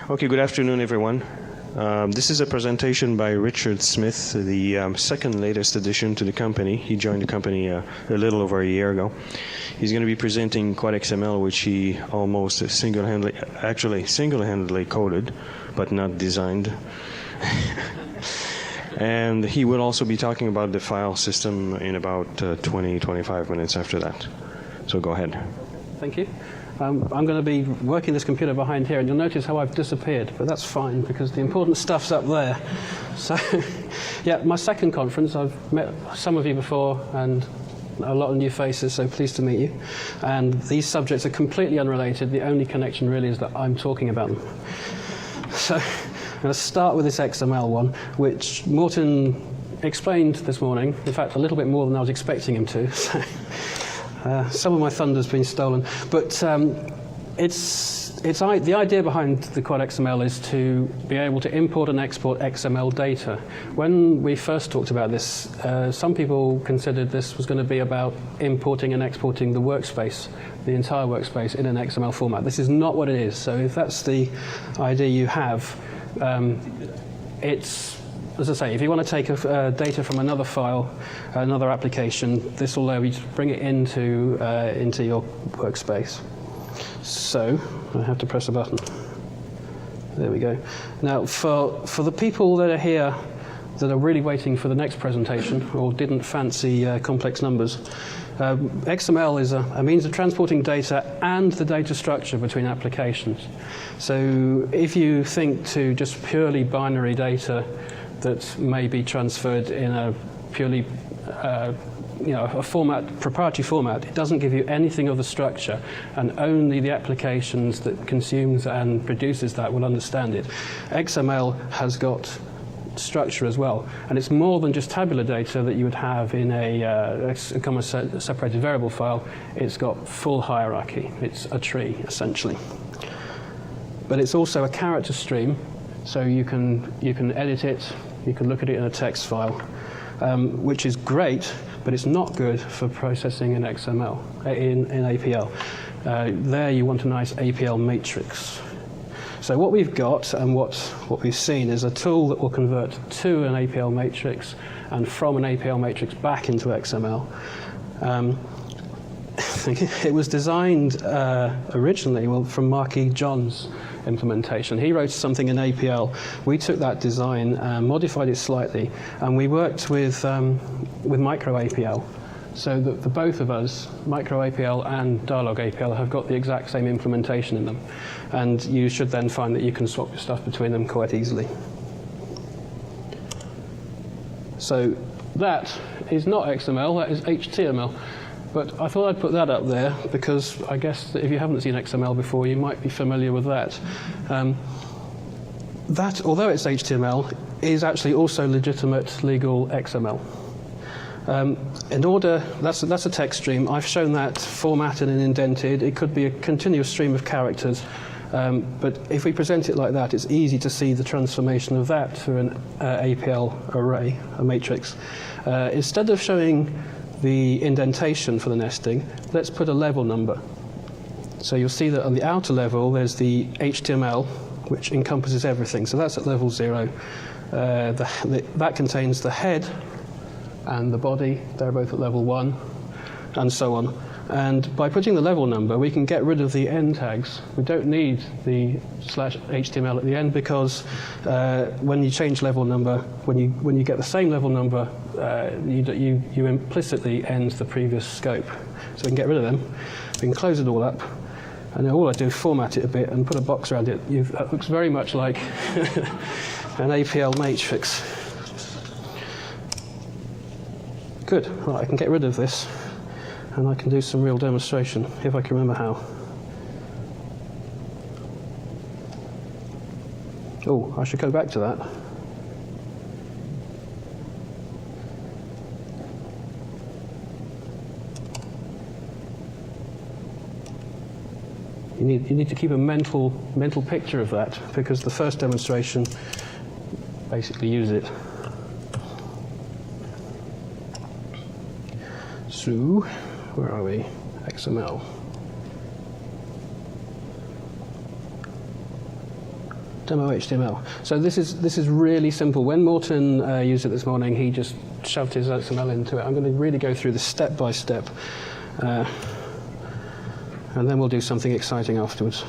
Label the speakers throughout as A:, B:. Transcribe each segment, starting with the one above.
A: Okay, good afternoon, everyone. This is a presentation by Richard Smith, the second latest addition to the company. He joined the company a little over a year ago. He's going to be presenting Quad XML, which he almost single-handedly coded, but not designed. And he will also be talking about the file system in about 20-25 minutes after that. So go ahead.
B: Thank you. I'm going to be working this computer behind here, and you'll notice how I've disappeared, but that's fine because the important stuff's up there. So, yeah, my second conference. I've met some of you before and a lot of new faces, so pleased to meet you. And these subjects are completely unrelated. The only connection really is that I'm talking about them. So I'm going to start with this XML one, which Morten explained this morning, in fact, a little bit more than I was expecting him to. So, some of my thunder's been stolen, but the idea behind the Quad XML is to be able to import and export XML data. When we first talked about this, some people considered this was going to be about importing and exporting the workspace, the entire workspace, in an XML format. This is not what it is. So if that's the idea you have, it's, as I say, if you want to take data from another file, another application, this will allow you to bring it into your workspace. So I have to press a button. There we go. Now, for the people that are here that are really waiting for the next presentation or didn't fancy complex numbers, XML is a means of transporting data and the data structure between applications. So if you think to just purely binary data that may be transferred in a purely a proprietary format, it doesn't give you anything of the structure, and only the applications that consumes and produces that will understand it. XML has got structure as well, and it's more than just tabular data that you would have in a comma separated variable file. It's got full hierarchy. It's a tree, essentially. But it's also a character stream, so you can edit it, you can look at it in a text file, which is great, but it's not good for processing in XML, in APL. There you want a nice APL matrix. So what we've got and what we've seen is a tool that will convert to an APL matrix and from an APL matrix back into XML. It was designed originally from Mark E. John's implementation. He wrote something in APL. We took that design and modified it slightly, and we worked with micro APL. So the both of us, micro APL and Dyalog APL, have got the exact same implementation in them. And you should then find that you can swap your stuff between them quite easily. So that is not XML, that is HTML. But I thought I'd put that up there because I guess that if you haven't seen XML before, you might be familiar with that. That, although it's HTML, is actually also legitimate legal XML. That's a text stream. I've shown that formatted and indented. It could be a continuous stream of characters. But if we present it like that, it's easy to see the transformation of that to an APL array, a matrix. Instead of showing the indentation for the nesting, let's put a level number. So you'll see that on the outer level there's the HTML, which encompasses everything. So that's at level 0. That contains the head and the body. They're both at level 1, and so on. And by putting the level number, we can get rid of the end tags. We don't need the /HTML at the end because when you change level number, when you get the same level number, you implicitly end the previous scope. So we can get rid of them. We can close it all up, and then all I do is format it a bit and put a box around it. It looks very much like an APL matrix. Good. Right, I can get rid of this. And I can do some real demonstration, if I can remember how. Oh, I should go back to that. You need to keep a mental picture of that, because the first demonstration basically used it. So, where are we? XML. demo HTML. So this is really simple. When Morten used it this morning, he just shoved his XML into it. I'm going to really go through this step by step, and then we'll do something exciting afterwards.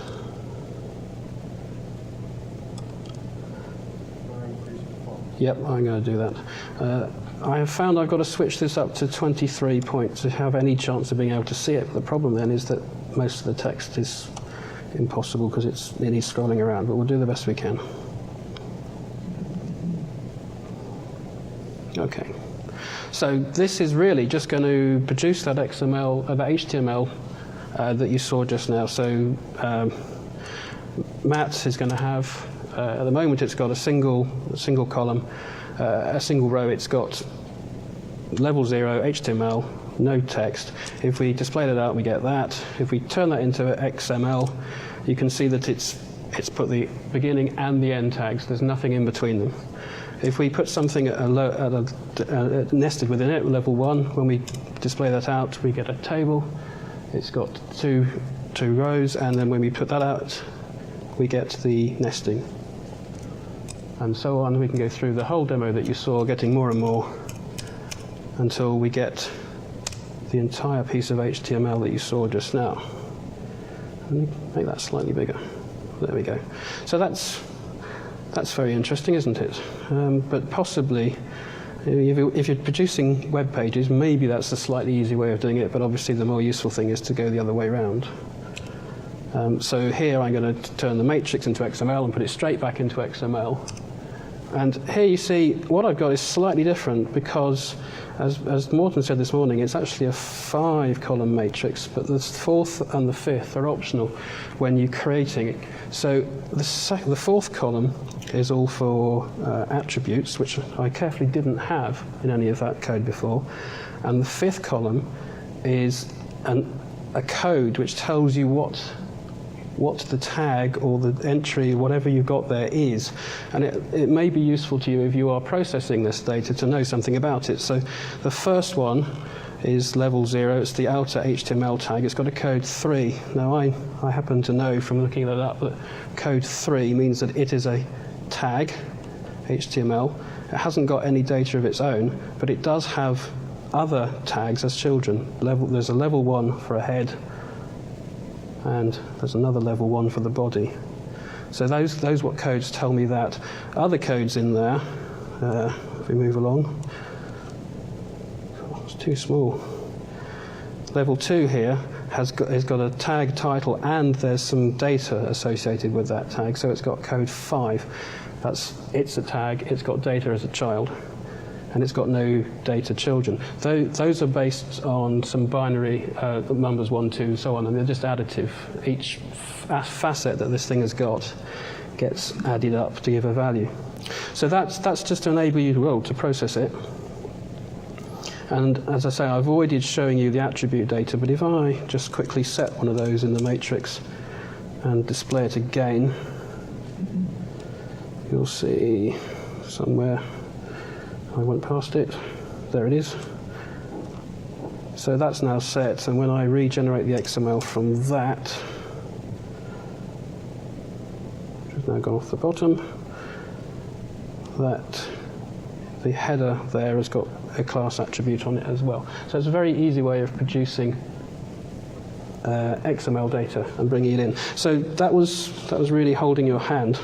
B: Yep, I'm going to do that. I have found I've got to switch this up to 23 points to have any chance of being able to see it. But the problem then is that most of the text is impossible because it needs scrolling around, but we'll do the best we can. Okay, so this is really just going to produce that XML, that HTML that you saw just now. So Matt is going to have, at the moment it's got a single column, a single row. It's got level 0 HTML, no text. If we display that out, we get that. If we turn that into XML, you can see that it's put the beginning and the end tags. There's nothing in between them. If we put something nested within it, level 1, when we display that out, we get a table. It's got two rows, and then when we put that out, we get the nesting. And so on. We can go through the whole demo that you saw, getting more and more, until we get the entire piece of HTML that you saw just now. Let me make that slightly bigger. There we go. So that's very interesting, isn't it? But possibly, if you're producing web pages, maybe that's a slightly easy way of doing it, but obviously the more useful thing is to go the other way around. So here I'm going to turn the matrix into XML and put it straight back into XML. And here you see what I've got is slightly different because, as Morten said this morning, it's actually a 5-column matrix, but the 4th and the 5th are optional when you're creating it. So the 4th column is all for attributes, which I carefully didn't have in any of that code before. And the 5th column is a code which tells you what the tag or the entry, whatever you've got there is. And it may be useful to you if you are processing this data to know something about it. So the first one is level 0. It's the outer HTML tag. It's got a code 3. Now I happen to know from looking that up that code 3 means that it is a tag, HTML. It hasn't got any data of its own, but it does have other tags as children. There's a level 1 for a head, and there's another level 1 for the body. So those what codes tell me that. Other codes in there, if we move along, it's too small. Level 2 here has got a tag title, and there's some data associated with that tag, so it's got code 5. It's a tag, it's got data as a child, and it's got no data children. Those are based on some binary numbers 1, 2, so on, and they're just additive. Each facet that this thing has got gets added up to give a value. So that's just to enable you to process it. And as I say, I avoided showing you the attribute data, but if I just quickly set one of those in the matrix and display it again, you'll see somewhere I went past it. There it is. So that's now set, and when I regenerate the XML from that, which has now gone off the bottom, that the header there has got a class attribute on it as well. So it's a very easy way of producing XML data and bringing it in. So that was really holding your hand.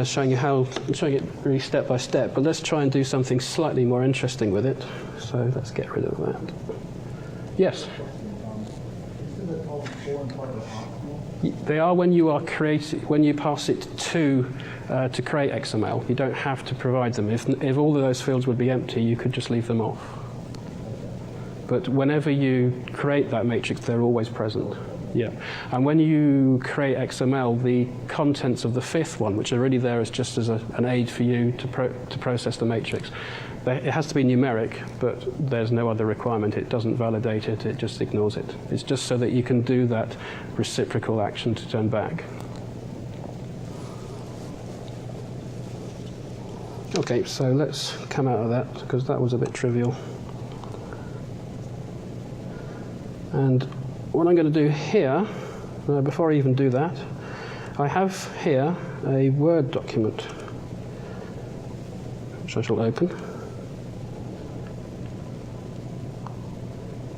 B: Showing it really step by step, but let's try and do something slightly more interesting with it. So let's get rid of that. Yes? They are when you pass it to create XML. You don't have to provide them. If all of those fields would be empty, you could just leave them off. But whenever you create that matrix, they're always present. Yeah, and when you create XML, the contents of the 5th one, which are really there as just as an aid for you to process the matrix, it has to be numeric, but there's no other requirement. It doesn't validate it, it just ignores it. It's just so that you can do that reciprocal action to turn back. Okay, so let's come out of that, because that was a bit trivial. And what I'm going to do here, before I even do that, I have here a Word document, which I shall open.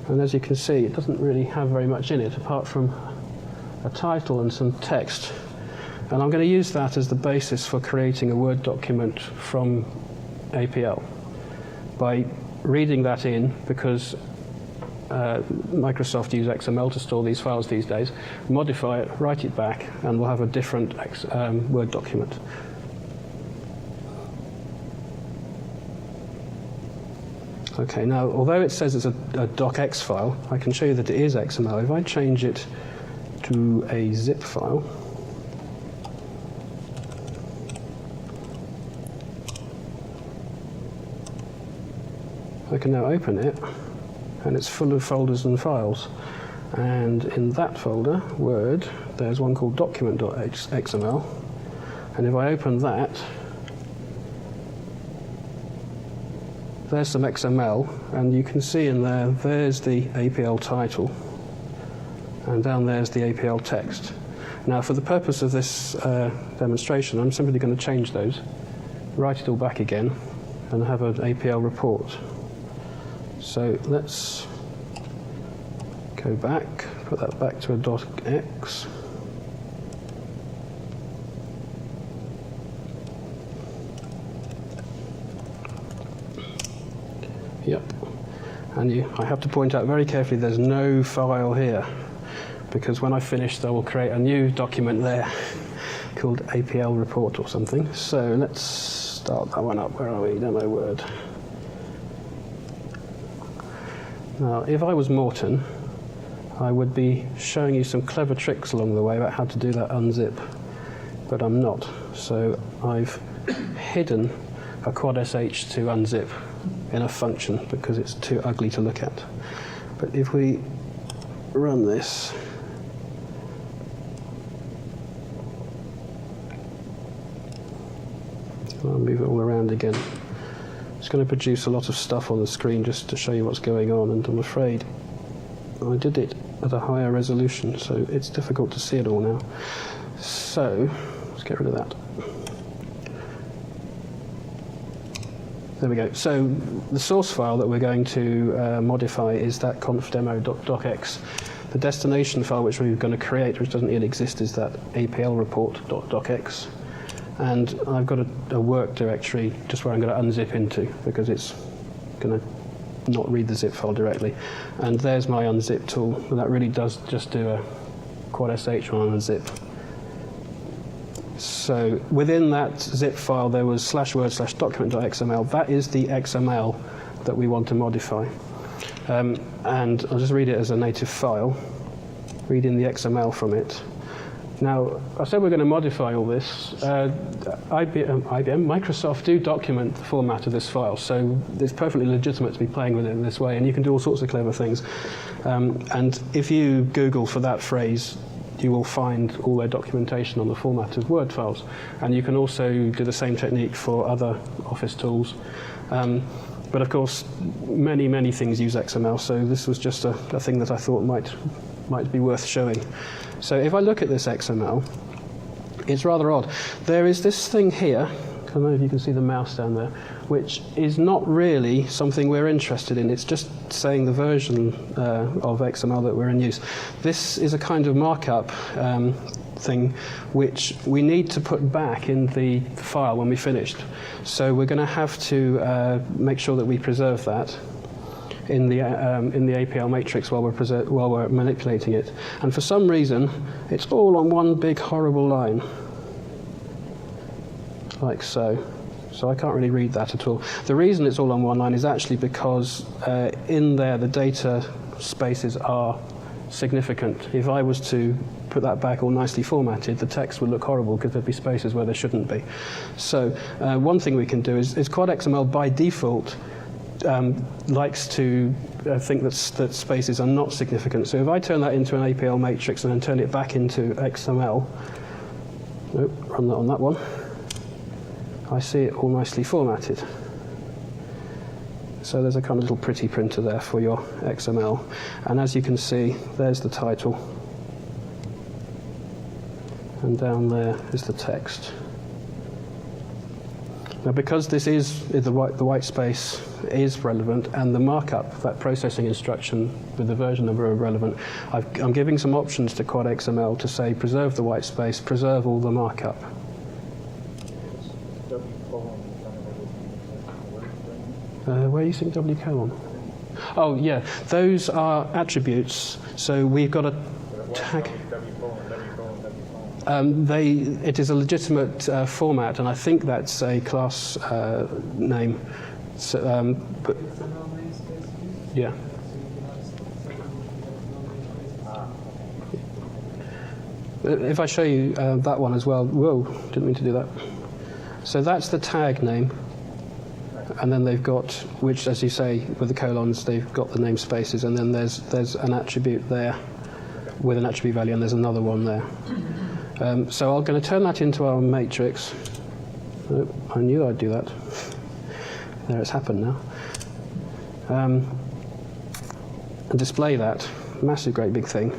B: And as you can see, it doesn't really have very much in it, apart from a title and some text. And I'm going to use that as the basis for creating a Word document from APL by reading that in, because Microsoft use XML to store these files these days, modify it, write it back, and we'll have a different Word document. Okay, now, although it says it's a docx file, I can show you that it is XML. If I change it to a zip file, I can now open it, and it's full of folders and files. And in that folder, Word, there's one called document.xml. And if I open that, there's some XML, and you can see in there, there's the APL title, and down there's the APL text. Now, for the purpose of this demonstration, I'm simply going to change those, write it all back again, and have an APL report. So let's go back, put that back to a .x. Yep. And I have to point out very carefully there's no file here, because when I finish I will create a new document there called APL report or something. So let's start that one up. Where are we? Demo Word. Now, if I was Morton, I would be showing you some clever tricks along the way about how to do that unzip, but I'm not. So I've hidden a quad sh to unzip in a function because it's too ugly to look at. But if we run this, I'll move it all around again. It's going to produce a lot of stuff on the screen just to show you what's going on, and I'm afraid I did it at a higher resolution, so it's difficult to see it all now. So let's get rid of that. There we go. So the source file that we're going to modify is that confdemo.docx. The destination file which we're going to create, which doesn't yet exist, is that APL report.docx. And I've got a work directory just where I'm going to unzip into, because it's going to not read the zip file directly. And there's my unzip tool. And that really does just do a quad sh on unzip. So within that zip file there was /word/document.xml. That is the XML that we want to modify. And I'll just read it as a native file, read in the XML from it. Now, I said we're going to modify all this. Microsoft do document the format of this file, so it's perfectly legitimate to be playing with it in this way, and you can do all sorts of clever things. And if you Google for that phrase, you will find all their documentation on the format of Word files. And you can also do the same technique for other Office tools. But of course, many, many things use XML, so this was just a thing that I thought might be worth showing. So if I look at this XML, it's rather odd. There is this thing here, I don't know if you can see the mouse down there, which is not really something we're interested in. It's just saying the version of XML that we're in use. This is a kind of markup thing which we need to put back in the file when we finished. So we're going to have to make sure that we preserve that in the APL matrix while we're manipulating it. And for some reason, it's all on one big horrible line, like so. So I can't really read that at all. The reason it's all on one line is actually because in there the data spaces are significant. If I was to put that back all nicely formatted, the text would look horrible because there'd be spaces where there shouldn't be. So one thing we can do is Quad XML by default likes to think that spaces are not significant. So if I turn that into an APL matrix and then turn it back into XML, nope, run that on that one, I see it all nicely formatted. So there's a kind of little pretty printer there for your XML. And as you can see, there's the title. and down there is the text. Now, because this is the white space is relevant, and the markup, that processing instruction with the version number are relevant, I'm giving some options to Quad XML to say preserve the white space, preserve all the markup. Where are you seeing W colon? Oh yeah, those are attributes. So we've got a tag. It is a legitimate format, and I think that's a class name. So, but yeah. If I show you that one as well, whoa, didn't mean to do that. So that's the tag name, and then they've got, which, as you say, with the colons, they've got the namespaces, and then there's an attribute there with an attribute value, and there's another one there. So I'm going to turn that into our matrix. Oh, I knew I'd do that. There, it's happened now. And display that massive, great big thing.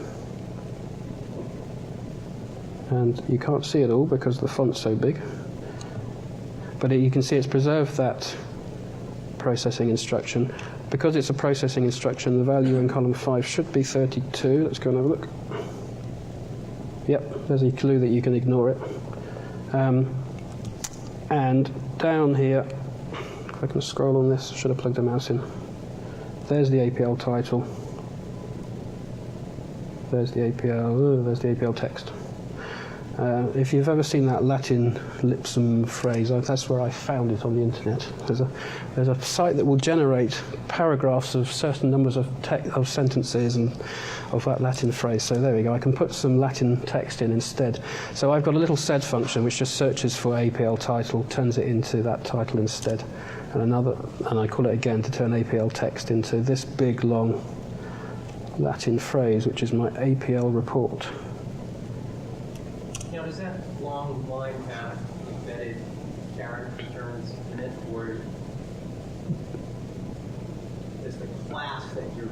B: And you can't see it all because the font's so big. But you can see it's preserved that processing instruction. Because it's a processing instruction, the value in column 5 should be 32. Let's go and have a look. Yep, there's a clue that you can ignore it. And down here, if I can scroll on this, should have plugged a mouse in. There's the APL title. There's the APL, there's the APL text. If you've ever seen that Latin lipsum phrase, that's where I found it on the internet. There's a site that will generate paragraphs of certain numbers of sentences and of that Latin phrase. So there we go. I can put some Latin text in instead. So I've got a little sed function which just searches for APL title, turns it into that title instead, and I call it again to turn APL text into this big long Latin phrase, which is my APL report.
C: Now, does that long line have embedded character terms in it, or is the class that you're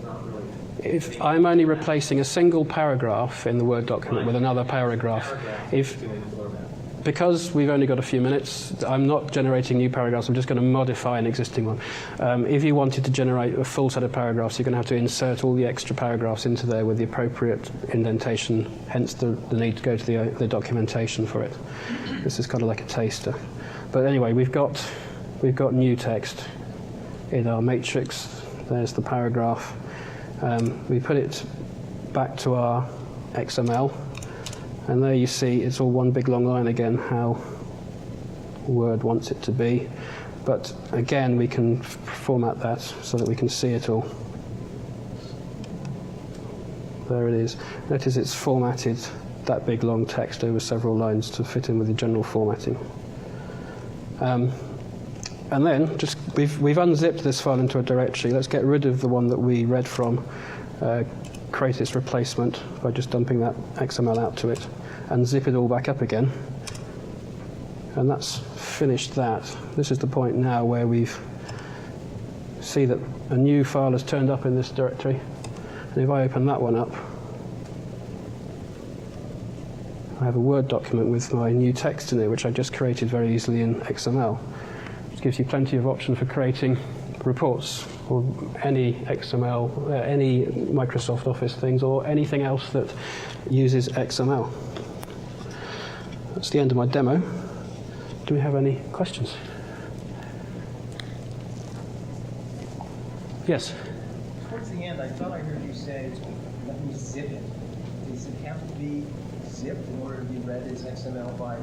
C: not really?
B: If I'm only replacing a single paragraph in the Word document with another paragraph, because we've only got a few minutes, I'm not generating new paragraphs, I'm just going to modify an existing one. If you wanted to generate a full set of paragraphs, you're going to have to insert all the extra paragraphs into there with the appropriate indentation, hence the need to go to the documentation for it. This is kind of like a taster. But anyway, we've got new text in our matrix. There's the paragraph. We put it back to our XML. And there you see it's all one big long line again, how Word wants it to be. But again, we can format that so that we can see it all. There it is. Notice it's formatted that big long text over several lines to fit in with the general formatting. And then we've unzipped this file into a directory. Let's get rid of the one that we read from. Create its replacement by just dumping that XML out to it and zip it all back up again. And that's finished that. This is the point now where we've see that a new file has turned up in this directory. And if I open that one up, I have a Word document with my new text in it, which I just created very easily in XML. Which gives you plenty of option for creating reports, or any XML, any Microsoft Office things, or anything else that uses XML. That's the end of my demo. Do we have any questions? Yes?
C: Towards the end, I thought I heard you say, let me zip it. Does it have to be zipped in order to be read as XML by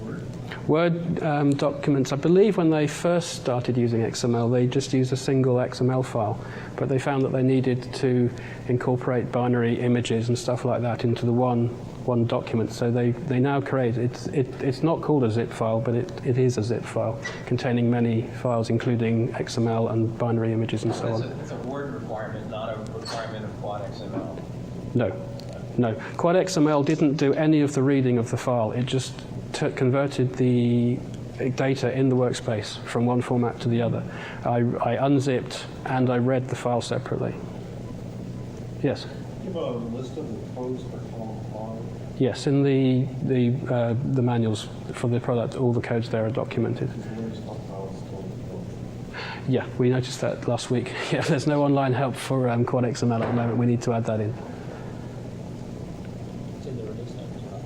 C: Word?
B: Word documents, I believe when they first started using XML, they just used a single XML file, but they found that they needed to incorporate binary images and stuff like that into the one document. So they now create, it's not called a zip file, but it is a zip file containing many files, including XML and binary images and so on.
C: It's a Word requirement, not a requirement of Quad XML.
B: No. Quad XML didn't do any of the reading of the file. It just converted the data in the workspace from one format to the other. I unzipped and I read the file separately. Yes?
D: Give a list of the codes for column
B: Yes, in the manuals for the product, all the codes there are documented. Yeah, we noticed that last week. Yeah, there's no online help for Quad XML at the moment. We need to add that in.
D: It's in the release notes as well.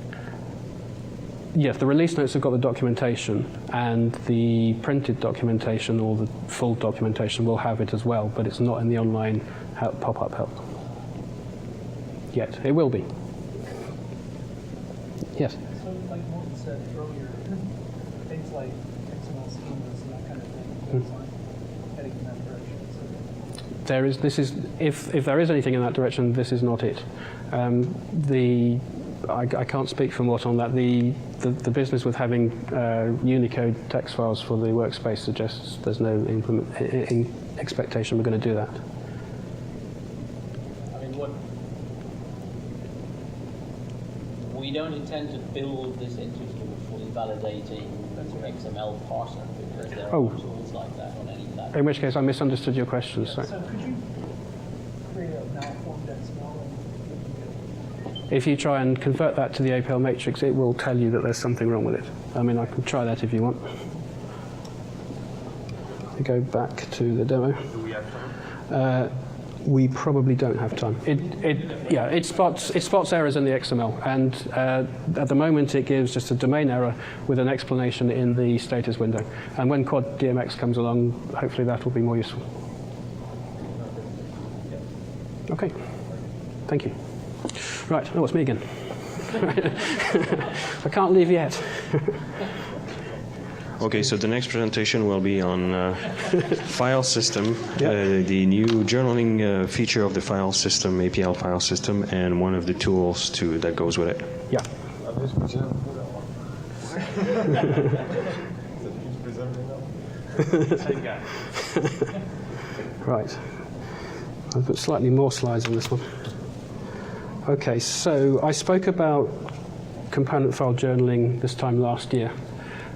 B: Yes, the release notes have got the documentation, and the printed documentation or the full documentation will have it as well, but it's not in the online pop-up help yet. It will be. Yes?
E: So, like Morton said earlier, things like XML schemas and that kind of thing, those aren't heading in that direction. So
B: There is. This is. If there is anything in that direction, this is not it. I can't speak for Mort on that. The business with having Unicode text files for the workspace suggests there's no expectation we're going to do that.
D: I mean, we don't intend to build this into sort of fully validating XML parser because there are tools like that on any platform.
B: In which case, I misunderstood your question. Sorry.
E: could you create a malformed XML and
B: If you try and convert that to the APL matrix, it will tell you that there's something wrong with it. I mean, I can try that if you want. We go back to the demo.
F: Do we have time?
B: We probably don't have time. It spots errors in the XML, and at the moment it gives just a domain error with an explanation in the status window. And when Quad DMX comes along, hopefully that will be more useful. Okay, thank you. Right, oh, it's me again. I can't leave yet.
A: Okay, so the next presentation will be on file system, the new journaling feature of the file system, APL file system, and one of the tools that goes with it.
B: Yeah.
F: Who's presenting now? Same guy.
B: Right. I've got slightly more slides on this one. Okay, so I spoke about component file journaling this time last year,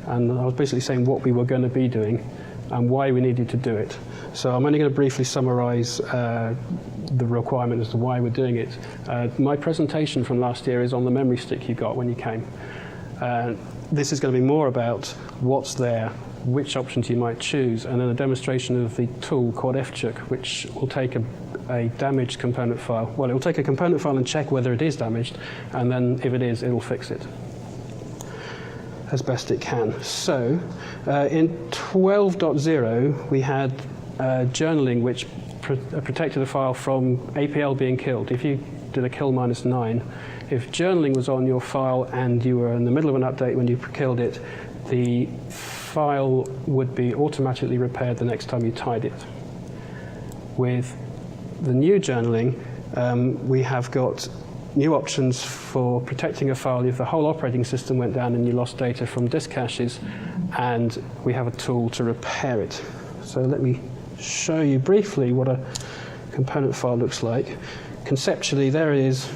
B: and I was basically saying what we were going to be doing and why we needed to do it. So I'm only going to briefly summarize the requirement as to why we're doing it. My presentation from last year is on the memory stick you got when you came. This is going to be more about what's there, which options you might choose, and then a demonstration of the tool Quad FCheck, which will take a damaged component file. Well, it will take a component file and check whether it is damaged, and then if it is, it will fix it as best it can. So in 12.0 we had journaling which protected a file from APL being killed. If you did a kill -9, if journaling was on your file and you were in the middle of an update when you killed it, the file would be automatically repaired the next time you tied it. With the new journaling, we have got new options for protecting a file if the whole operating system went down and you lost data from disk caches, and we have a tool to repair it. So let me show you briefly what a component file looks like. Conceptually, there it is,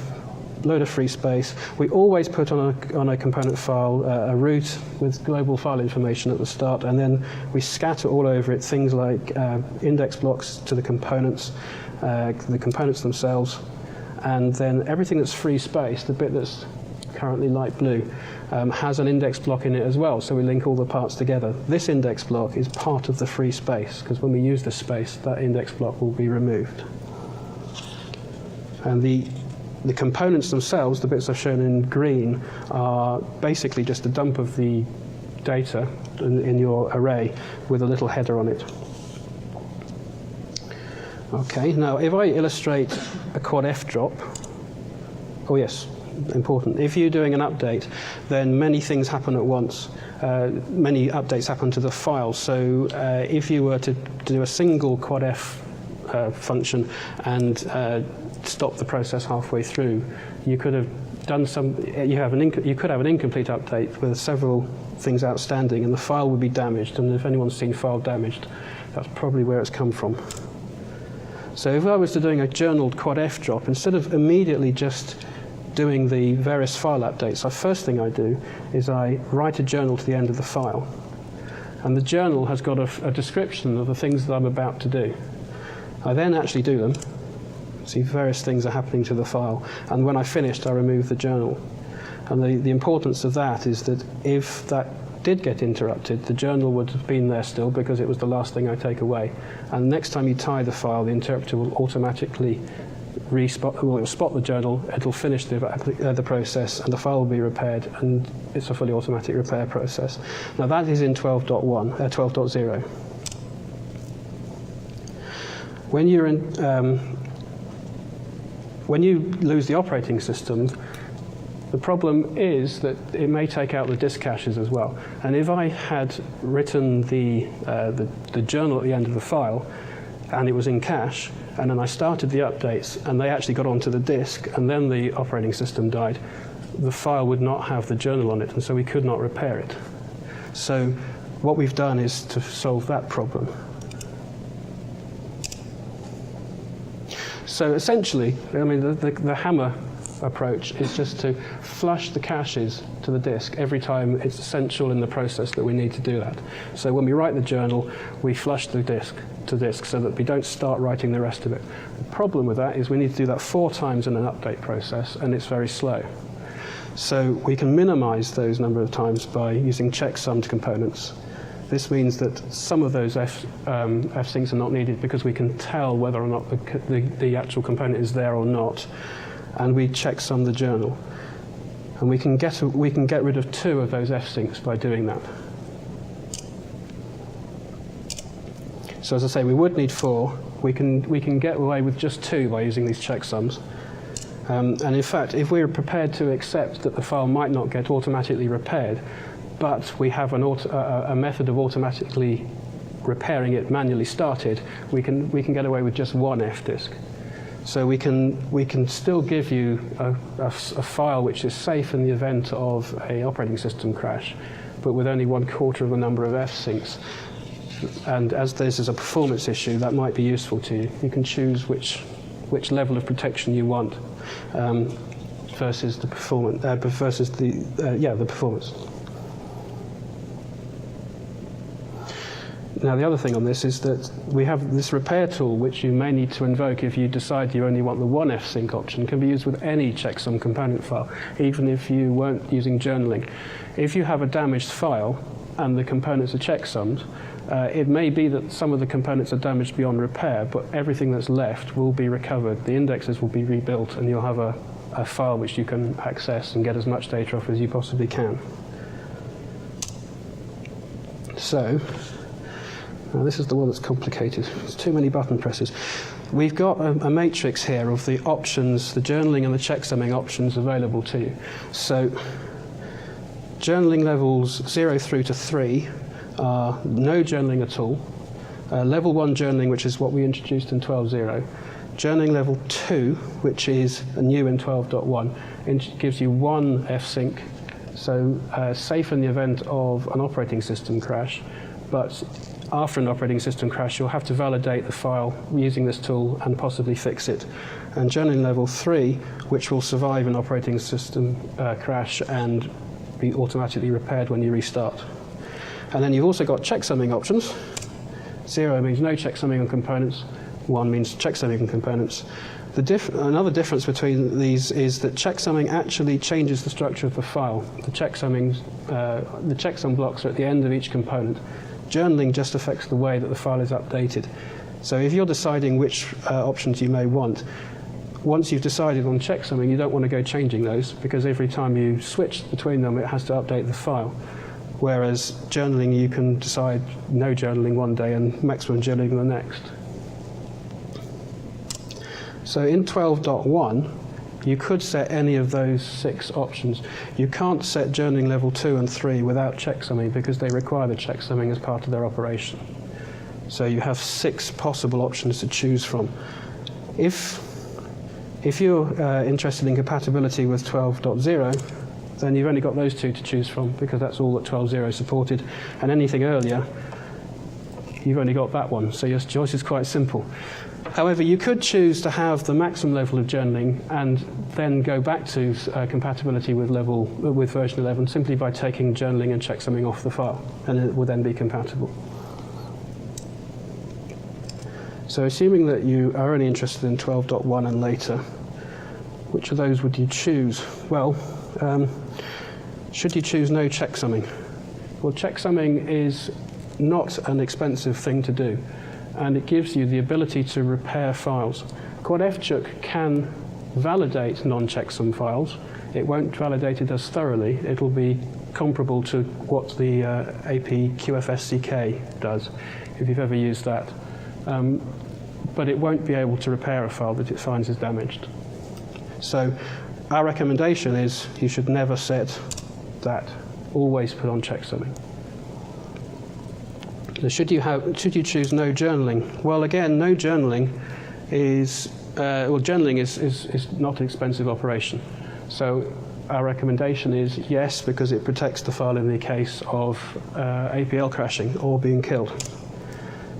B: load of free space. We always put on a component file a root with global file information at the start, and then we scatter all over it things like index blocks to the components themselves, and then everything that's free space, the bit that's currently light blue, has an index block in it as well, so we link all the parts together. This index block is part of the free space, because when we use this space, that index block will be removed. And the components themselves, the bits I've shown in green, are basically just a dump of the data in your array with a little header on it. Okay, now if I illustrate a Quad OFDROP, oh yes, important. If you're doing an update, then many things happen at once. Many updates happen to the file. So if you were to do a single Quad F function and stop the process halfway through, you could have done you could have an incomplete update with several things outstanding, and the file would be damaged. And if anyone's seen file damaged, that's probably where it's come from. So if I was to doing a journaled Quad OFDROP, instead of immediately just doing the various file updates, the first thing I do is I write a journal to the end of the file. And the journal has got a description of the things that I'm about to do. I then actually do them. See, various things are happening to the file. And when I finished, I remove the journal. And the importance of that is that if that did get interrupted, the journal would have been there still because it was the last thing I take away. And next time you tie the file, the interpreter will automatically it'll spot the journal, it'll finish the process, and the file will be repaired, and it's a fully automatic repair process. Now that is in 12.0. When you're in, when you lose the operating system, the problem is that it may take out the disk caches as well. And if I had written the journal at the end of the file, and it was in cache, and then I started the updates, and they actually got onto the disk, and then the operating system died, the file would not have the journal on it, and so we could not repair it. So what we've done is to solve that problem. So essentially, I mean, the hammer approach is just to flush the caches to the disk every time it's essential in the process that we need to do that. So when we write the journal, we flush the disk to disk so that we don't start writing the rest of it. The problem with that is we need to do that 4 times in an update process, and it's very slow. So we can minimize those number of times by using checksummed components. This means that some of those fsyncs are not needed because we can tell whether or not the actual component is there or not, and we checksum the journal. And we can get rid of 2 of those fsyncs by doing that. So as I say, we would need 4. We can get away with just 2 by using these checksums. And in fact, if we're prepared to accept that the file might not get automatically repaired, but we have a method of automatically repairing it manually started, we can get away with just 1 fdisk. So we can still give you a file which is safe in the event of an operating system crash, but with only 1/4 of the number of fsyncs. And as this is a performance issue, that might be useful to you. You can choose which level of protection you want versus the performance. The performance. Now the other thing on this is that we have this repair tool which you may need to invoke if you decide you only want the 1 fsync option. It can be used with any checksum component file, even if you weren't using journaling. If you have a damaged file and the components are checksummed, it may be that some of the components are damaged beyond repair, but everything that's left will be recovered. The indexes will be rebuilt, and you'll have a file which you can access and get as much data off as you possibly can. So, now this is the one that's complicated. There's too many button presses. We've got a matrix here of the options, the journaling and the checksumming options available to you. So, journaling levels 0 through to 3 are no journaling at all. Level 1 journaling, which is what we introduced in 12.0. Journaling level 2, which is new in 12.1, gives you 1 fsync, so safe in the event of an operating system crash, but after an operating system crash, you'll have to validate the file using this tool and possibly fix it. And journaling level 3, which will survive an operating system crash and be automatically repaired when you restart. And then you've also got checksumming options. 0 means no checksumming on components. 1 means checksumming on components. Another difference between these is that checksumming actually changes the structure of the file. The checksum blocks are at the end of each component. Journaling just affects the way that the file is updated. So if you're deciding which options you may want, once you've decided on checksumming, you don't want to go changing those, because every time you switch between them, it has to update the file. Whereas journaling, you can decide no journaling one day and maximum journaling the next. So in 12.1, you could set any of those 6 options. You can't set journaling level 2 and 3 without checksumming because they require the checksumming as part of their operation. So you have 6 possible options to choose from. If you're interested in compatibility with 12.0, then you've only got those 2 to choose from because that's all that 12.0 supported. And anything earlier, you've only got that one. So your choice is quite simple. However, you could choose to have the maximum level of journaling and then go back to compatibility with version 11 simply by taking journaling and checksumming off the file, and it will then be compatible. So assuming that you are only interested in 12.1 and later, which of those would you choose? Well, Should you choose no checksumming? Well, checksumming is not an expensive thing to do, and it gives you the ability to repair files. QuadFcheck can validate non-checksum files. It won't validate it as thoroughly. It'll be comparable to what the AP QFSCK does, if you've ever used that. But it won't be able to repair a file that it finds is damaged. So our recommendation is you should never set that. Always put on checksumming. Now, should you choose no journaling? Well, again, no journaling is journaling is not an expensive operation. So our recommendation is yes, because it protects the file in the case of APL crashing or being killed.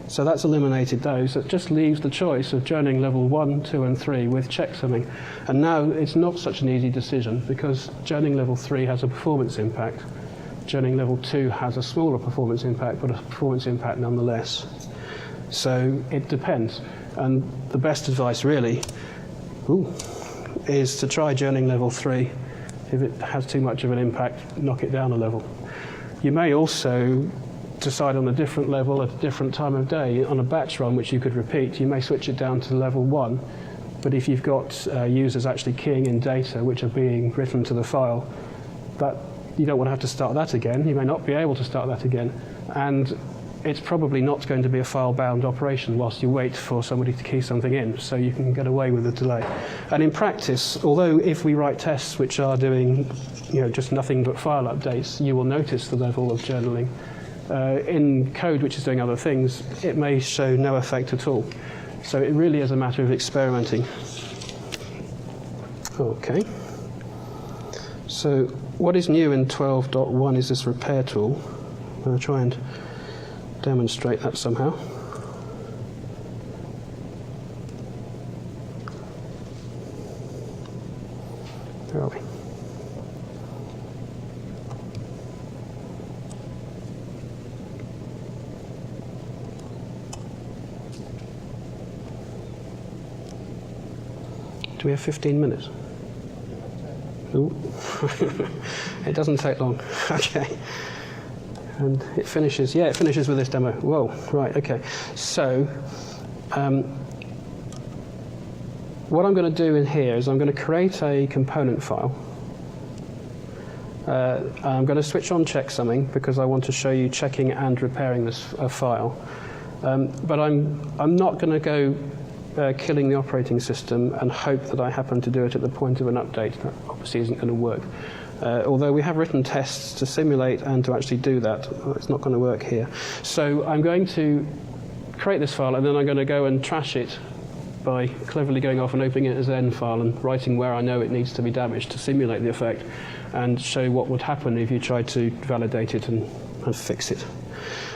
B: So that's eliminated those. It just leaves the choice of journaling level 1, 2, and 3 with checksumming. And now it's not such an easy decision because journaling level 3 has a performance impact. Journaling level 2 has a smaller performance impact, but a performance impact nonetheless. So it depends. And the best advice really is to try journaling level 3. If it has too much of an impact, knock it down a level. You may also decide on a different level at a different time of day. On a batch run, which you could repeat, you may switch it down to level 1. But if you've got users actually keying in data which are being written to the file, that you don't want to have to start that again. You may not be able to start that again. And it's probably not going to be a file-bound operation whilst you wait for somebody to key something in, so you can get away with the delay. And in practice, although if we write tests which are doing just nothing but file updates, you will notice the level of journaling. In code which is doing other things, it may show no effect at all. So it really is a matter of experimenting. Okay. So what is new in 12.1 is this repair tool. I'm going to try and demonstrate that somehow. Where are we? Do we have 15 minutes? Ooh. It doesn't take long. Okay. And it finishes, it finishes with this demo. Whoa, right, okay. So, what I'm going to do in here is I'm going to create a component file. I'm going to switch on checksumming because I want to show you checking and repairing this file. But I'm not going to go killing the operating system and hope that I happen to do it at the point of an update. That obviously isn't going to work. Although we have written tests to simulate and to actually do that, it's not going to work here. So I'm going to create this file and then I'm going to go and trash it by cleverly going off and opening it as an N file and writing where I know it needs to be damaged to simulate the effect and show what would happen if you tried to validate it and fix it.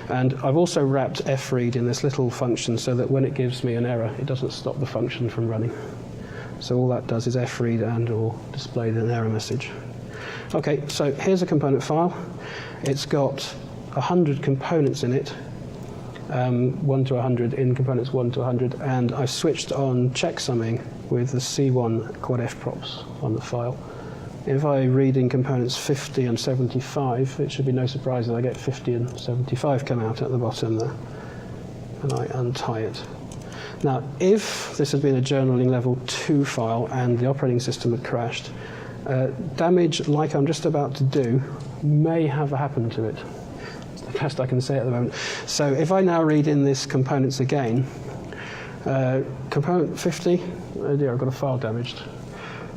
B: And I've also wrapped fread in this little function so that when it gives me an error, it doesn't stop the function from running. So all that does is fread and or display an error message. Okay, so here's a component file. It's got 100 components in it, 1 to 100 in components 1 to 100, and I've switched on checksumming with the C1 quad F props on the file. If I read in components 50 and 75, it should be no surprise that I get 50 and 75 come out at the bottom there. And I untie it. Now, if this had been a journaling level 2 file and the operating system had crashed, damage like I'm just about to do may have happened to it. It's the best I can say at the moment. So if I now read in this components again, component 50, oh dear, I've got a file damaged.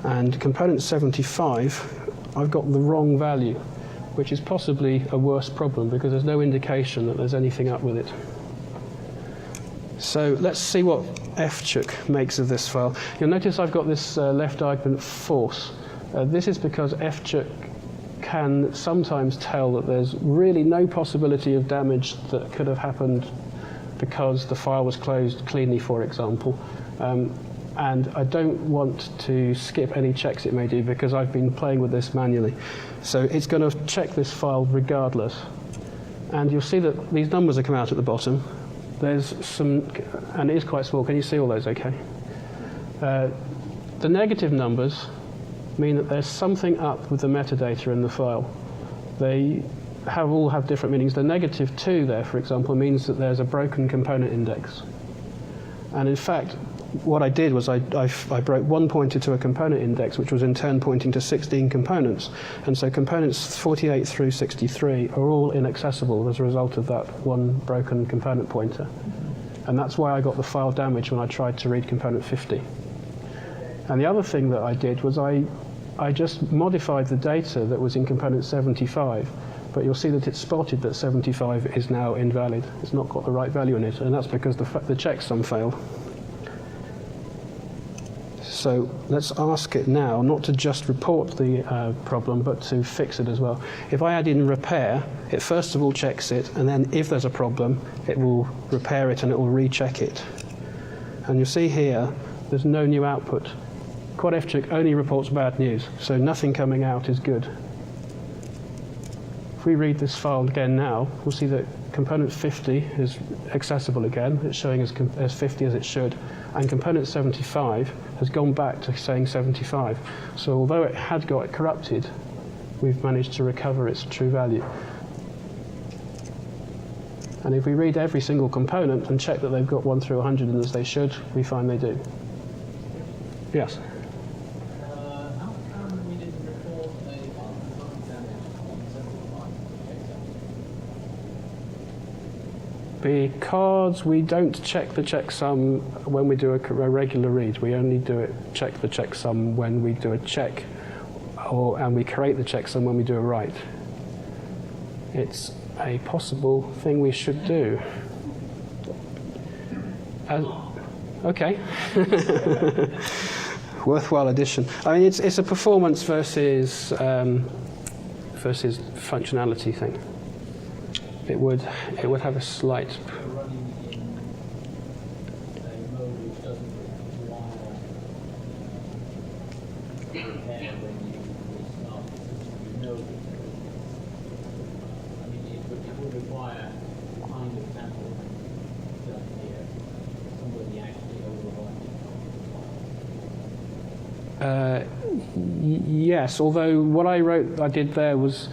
B: And component 75, I've got the wrong value, which is possibly a worse problem because there's no indication that there's anything up with it. So let's see what fcheck makes of this file. You'll notice I've got this left argument false. This is because fcheck can sometimes tell that there's really no possibility of damage that could have happened because the file was closed cleanly, for example. And I don't want to skip any checks it may do because I've been playing with this manually. So it's going to check this file regardless. And you'll see that these numbers have come out at the bottom. There's some, and it is quite small. Can you see all those okay? The negative numbers mean that there's something up with the metadata in the file. They all have different meanings. The -2 there, for example, means that there's a broken component index. And in fact, what I did was I broke one pointer to a component index, which was in turn pointing to 16 components. And so components 48 through 63 are all inaccessible as a result of that one broken component pointer. And that's why I got the file damage when I tried to read component 50. And the other thing that I did was I just modified the data that was in component 75. But you'll see that it's spotted that 75 is now invalid. It's not got the right value in it, and that's because the checksum failed. So let's ask it now not to just report the problem, but to fix it as well. If I add in repair, it first of all checks it, and then if there's a problem, it will repair it and it will recheck it. And you'll see here, there's no new output. Quad FCheck only reports bad news, so nothing coming out is good. If we read this file again now, we'll see that component 50 is accessible again. It's showing as 50 as it should. And component 75 has gone back to saying 75. So although it had got it corrupted, we've managed to recover its true value. And if we read every single component and check that they've got 1 through 100 as they should, we find they do. Yes?
D: How come we didn't report a component damage on 75 checksum?
B: Because we don't check the checksum when we do a regular read. We only check the checksum when we do a check, and we create the checksum when we do a write. It's a possible thing we should do. Okay. Worthwhile addition. I mean, it's a performance versus functionality thing. It would have a slight.
D: Running in a mode which doesn't require repair when you restart the system. You know that I mean, it would require the kind of sample done here. Somebody actually overwriting.
B: Yes, although what I did there was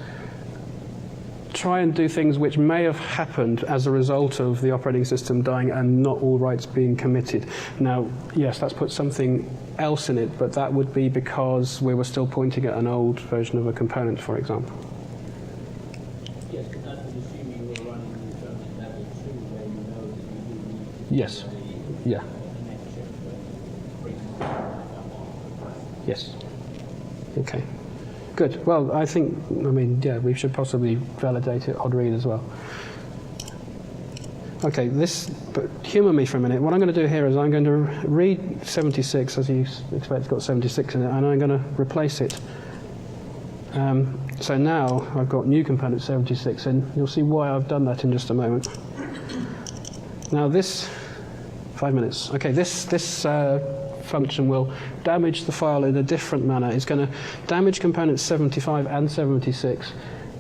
B: try and do things which may have happened as a result of the operating system dying and not all writes being committed. Now, yes, that's put something else in it, but that would be because we were still pointing at an old version of a component, for example.
D: Yes, but that would assume you were running the terminal level 2 where you know that you do need to
B: Yes. Yeah.
D: the next check to bring it back up on.
B: Yes. Okay. Good. Well, I mean, yeah, we should possibly validate it odd read as well. Okay, but humour me for a minute. What I'm going to do here is I'm going to read 76, as you expect it's got 76 in it, and I'm going to replace it. So now I've got new component 76 in. You'll see why I've done that in just a moment. Now this, 5 minutes. Okay, this function will damage the file in a different manner. It's going to damage components 75 and 76,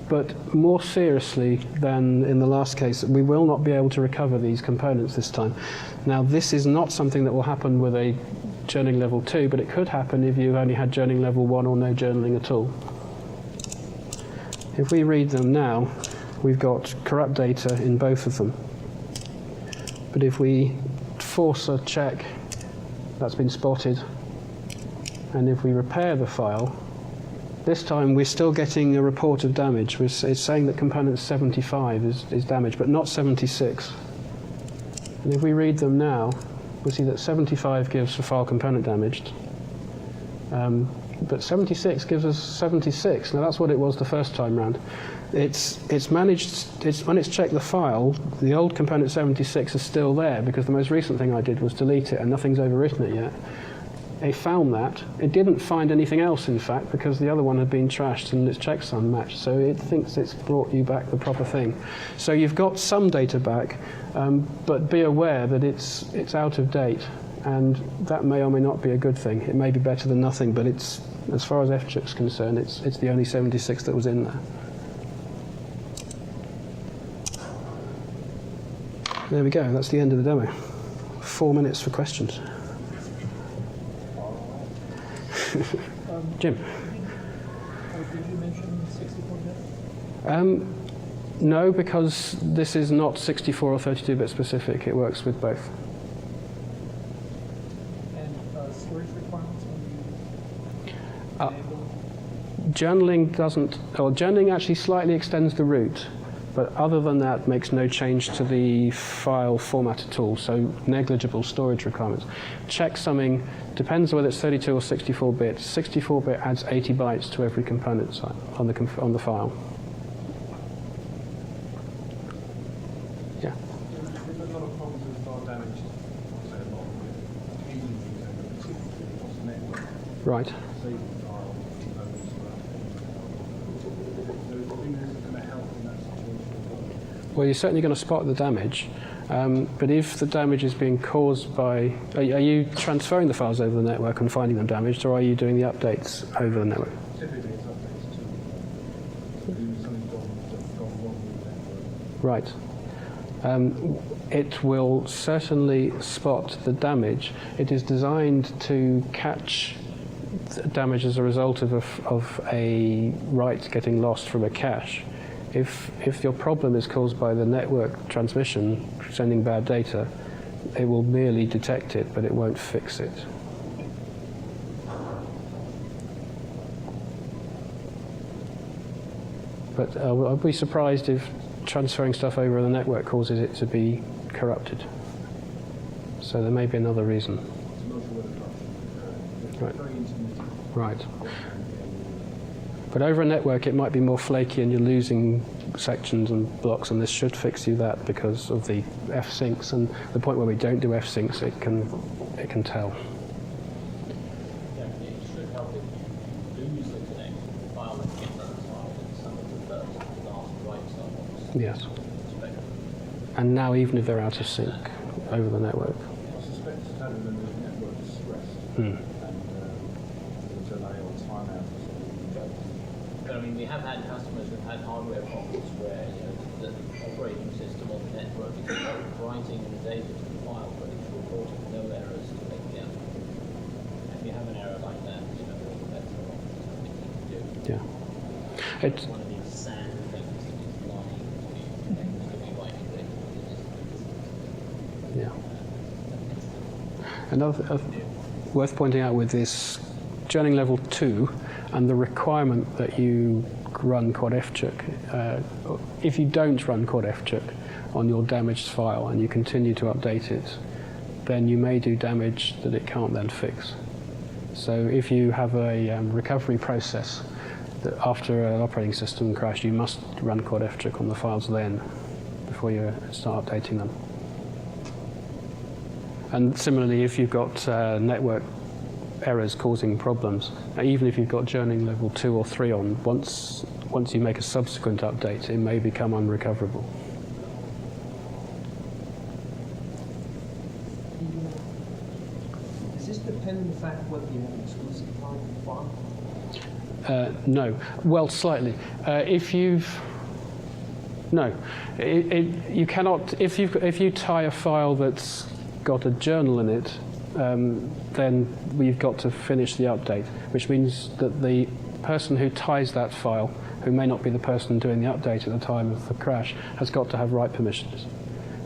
B: but more seriously than in the last case, we will not be able to recover these components this time. Now, this is not something that will happen with a journaling level 2, but it could happen if you only had journaling level 1 or no journaling at all. If we read them now, we've got corrupt data in both of them. But if we force a check, that's been spotted, and if we repair the file, this time we're still getting a report of damage. It's saying that component 75 is damaged, but not 76. And if we read them now, we see that 75 gives the file component damaged, but 76 gives us 76. Now that's what it was the first time round. It's managed, when it's checked the file, the old component 76 is still there because the most recent thing I did was delete it and nothing's overwritten it yet. It found that. It didn't find anything else, in fact, because the other one had been trashed and its checksum matched, so it thinks it's brought you back the proper thing. So you've got some data back, but be aware that it's out of date, and that may or may not be a good thing. It may be better than nothing, but it's, as far as FCheck's concerned, it's the only 76 that was in there. There we go, that's the end of the demo. 4 minutes for questions. Jim. No, because this is not 64 or 32-bit specific. It works with both.
E: And storage requirements when you enable?
B: Journaling doesn't, or journaling actually slightly extends the route, but other than that makes no change to the file format at all, so negligible storage requirements. Checksumming depends whether it's 32 or 64 bits. 64-bit adds 80 bytes to every component site on the file. Yeah.
F: We've had a lot of problems with file damage, say a lot with agencies, particularly across the network.
B: Right.
F: Saving file components around. So do you think this is going to help in that situation as well?
B: Well, you're certainly going to spot the damage, but if the damage is being caused by... Are you transferring the files over the network and finding them damaged, or are you doing the updates over the network?
F: Typically it's updates too. So if something's gone wrong with the network.
B: Right. It will certainly spot the damage. It is designed to catch damage as a result of a write getting lost from a cache. If your problem is caused by the network transmission sending bad data, it will merely detect it, but it won't fix it. But I'll be surprised if transferring stuff over the network causes it to be corrupted. So there may be another reason. Right. Right. But over a network, it might be more flaky and you're losing sections and blocks, and this should fix you that because of the f-syncs, and the point where we don't do f-syncs, it can tell.
D: Yeah, it should help if you lose the connection to the file and get that file in some of the first and last writes on
B: Yes. And now even if they're out of sync over the network.
F: I suspect it's had them in the network stress
B: Hmm.
F: and delay or timeout or something.
D: But I mean, we have had customers who've had hardware problems where the operating system on the network is writing the data to the file, but it's reporting no errors to make the output. If you have an error like that, that's something you can do.
B: Yeah. It's
D: One of these SAN things is lying to be writing data.
B: yeah. Another worth pointing out with this journaling level 2 and the requirement that you run quad fcheck. If you don't run quad fcheck on your damaged file and you continue to update it, then you may do damage that it can't then fix. So if you have a recovery process that after an operating system crash, you must run quad fcheck on the files then before you start updating them. And similarly, if you've got network errors causing problems, even if you've got journaling level 2 or 3 on, once you make a subsequent update, it may become unrecoverable.
C: Does this depend on the fact whether you have an exclusive file?
B: No. Well, slightly. You cannot. If you tie a file that's got a journal in it, then we've got to finish the update, which means that the person who ties that file, who may not be the person doing the update at the time of the crash, has got to have write permissions.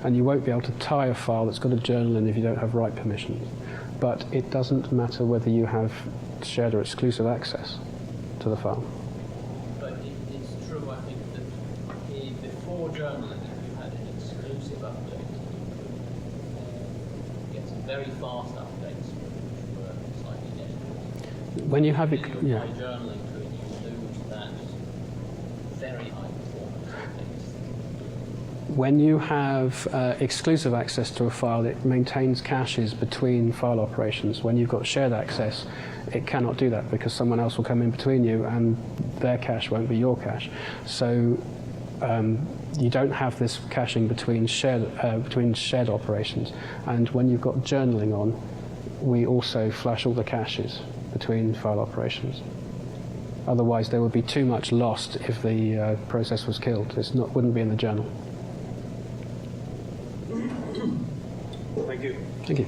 B: And you won't be able to tie a file that's got a journal in if you don't have write permissions. But it doesn't matter whether you have shared or exclusive access to the file.
D: But it's true, I think, that before journaling, if you had an exclusive update, you could get some very fast updates which were slightly dangerous.
B: When you have it,
D: If you
B: yeah.
D: apply journaling to it, you lose that very high performance updates.
B: When you have exclusive access to a file, it maintains caches between file operations. When you've got shared access, it cannot do that because someone else will come in between you and their cache won't be your cache. So you don't have this caching between shared operations. And when you've got journaling on, we also flush all the caches between file operations. Otherwise, there would be too much lost if the process was killed. Wouldn't be in the journal.
F: Thank you.
B: Thank you.